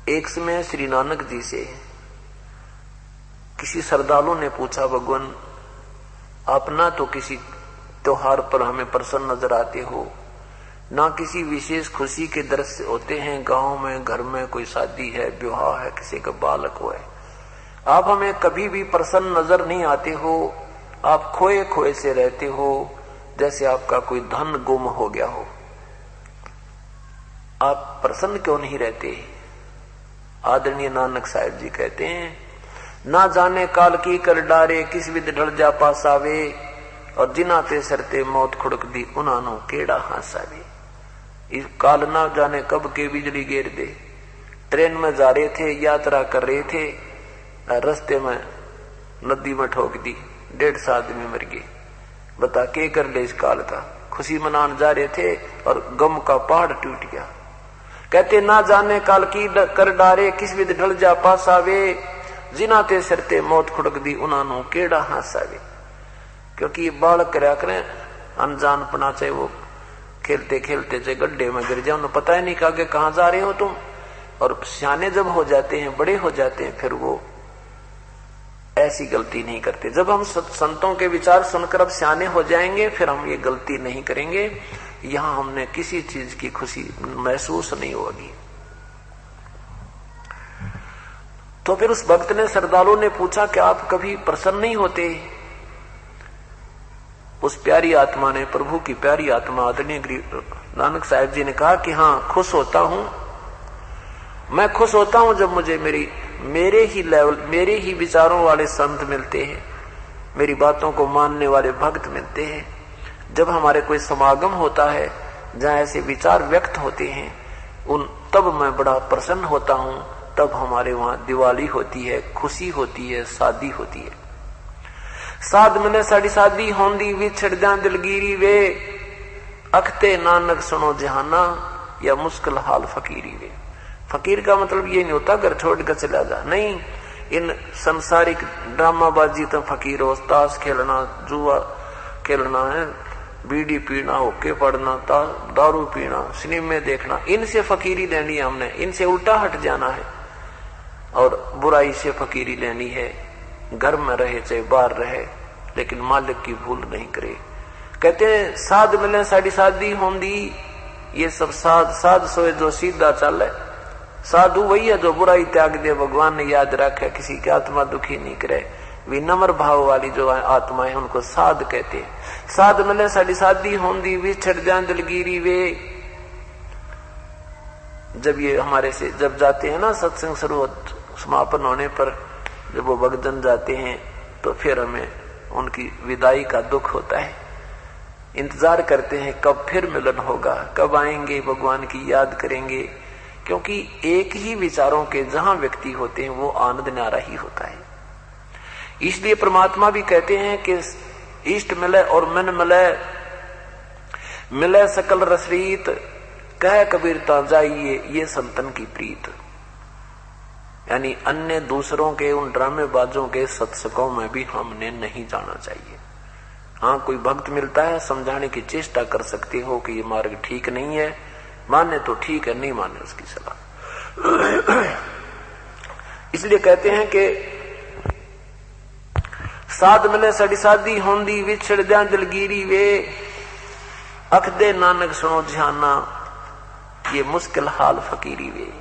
एक समय श्री नानक जी से किसी श्रद्धालु ने पूछा, भगवान आप ना तो किसी त्योहार पर हमें प्रसन्न नजर आते हो, ना किसी विशेष खुशी के दृश्य होते हैं, गांव में घर में कोई शादी है, विवाह है, किसी का बालक हुआ है, आप हमें कभी भी प्रसन्न नजर नहीं आते हो। आप खोए खोए से रहते हो, जैसे आपका कोई धन गुम हो गया हो। आप प्रसन्न क्यों नहीं रहते? आदरणीय नानक साहब जी कहते हैं, ना जाने काल की कर डारे, किस विद ढल जा पासावे, और जिना ते सरते मौत खुड़क दी, उन्हानो केड़ा हासावे। इस काल ना जाने कब के बिजली गिर दे। ट्रेन में जा रहे थे, यात्रा कर रहे थे, रास्ते में नदी में ठोक दी, 150 आदमी मर गए। बता के कर ले इस काल का। खुशी मनाने जा रहे थे और गम का पहाड़ टूट गया। कहते ना जाने काल की कर डारे, किस विद ढल जा पासावे, जिना ते सरते मौत खुड़क दी, उन्हानो केड़ा हासावे। क्योंकि बालक करया करें अनजान पना, चाहे वो खेलते खेलते चाहे गड्ढे में गिर जाए, उन्हें पता ही नहीं कि आगे कहां जा रहे हो तुम। और सियाने जब हो जाते हैं, बड़े हो जाते हैं, फिर वो ऐसी गलती नहीं करते। जब हम संतों के विचार सुनकर अब सियाने हो जाएंगे, फिर हम ये गलती नहीं करेंगे। यहां हमने किसी चीज की खुशी महसूस नहीं होगी। तो फिर उस भक्त ने, श्रद्धालु ने पूछा कि आप कभी प्रसन्न नहीं होते? उस प्यारी आत्मा ने, प्रभु की प्यारी आत्मा आदरणीय नानक साहब जी ने कहा कि हाँ, खुश होता हूं। मैं खुश होता हूं जब मुझे मेरे ही लेवल, मेरे ही विचारों वाले संत मिलते हैं, मेरी बातों को मानने वाले भक्त मिलते हैं। जब हमारे कोई समागम होता है जहां ऐसे विचार व्यक्त होते हैं, तब मैं बड़ा प्रसन्न होता हूं। तब हमारे वहां दिवाली होती है, खुशी होती है, शादी होती है। साध मने साड़ी शादी होंदी, विछड़ जा दिलगिरी वे, अखते नानक सुनो जहाना, या मुश्किल हाल फकीरी वे। फकीर का मतलब ये नहीं होता घर छोड़कर चला जा, नहीं। इन संसारिक ड्रामाबाजी तो फकीर हो, ताश खेलना, जुआ खेलना है, बीड़ी पीना, होके पढ़ना, दारू पीना, सिनेमे देखना, इनसे फकीरी लेनी है हमने। इनसे उल्टा हट जाना है और बुराई से फकीरी लेनी है। घर में रहे चाहे बाहर रहे, लेकिन मालिक की भूल नहीं करे। कहते हैं साध मिले साड़ी शादी होंदी, ये सब साध सोए जो सीधा चले। साधु वही है जो बुराई त्याग दे, भगवान ने याद रखे, किसी की आत्मा दुखी नहीं करे। विनम्र भाव वाली जो आत्मा है उनको साध कहते हैं। साध मिले साड़ी शादी होंदी, विछड़ जा दिलगिरी वे। जब ये हमारे से जब जाते हैं ना सत्संग शुरू समापन होने पर, जब वो भक्तजन जाते हैं तो फिर हमें उनकी विदाई का दुख होता है। इंतजार करते हैं कब फिर मिलन होगा, कब आएंगे, भगवान की याद करेंगे। क्योंकि एक ही विचारों के जहां व्यक्ति होते हैं वो आनंद न्यारा ही होता है। इसलिए परमात्मा भी कहते हैं कि इष्ट मिले और मन मिले, मिले सकल रसरीत, कह कबीर ता जाइए, ये संतन की प्रीत। यानी अन्य दूसरों के उन ड्रामेबाजों के सत्संगों में भी हमने नहीं जाना चाहिए। हाँ, कोई भक्त मिलता है, समझाने की चेष्टा कर सकते हो कि ये मार्ग ठीक नहीं है, माने तो ठीक है, नहीं माने उसकी सलाह। इसलिए कहते हैं कि साध मिले सड़ी शादी होंदी, विछड़ जा दिलगिरी वे, अख दे नानक सुनो जहाना, ये मुश्किल हाल फकीरी वे।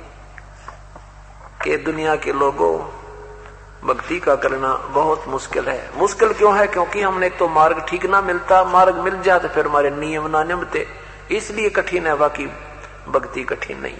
के दुनिया के लोगों, भक्ति का करना बहुत मुश्किल है। मुश्किल क्यों है? क्योंकि हमने तो मार्ग ठीक ना मिलता, मार्ग मिल जाए तो फिर हमारे नियम ना निभते, इसलिए कठिन है, बाकी भक्ति कठिन नहीं।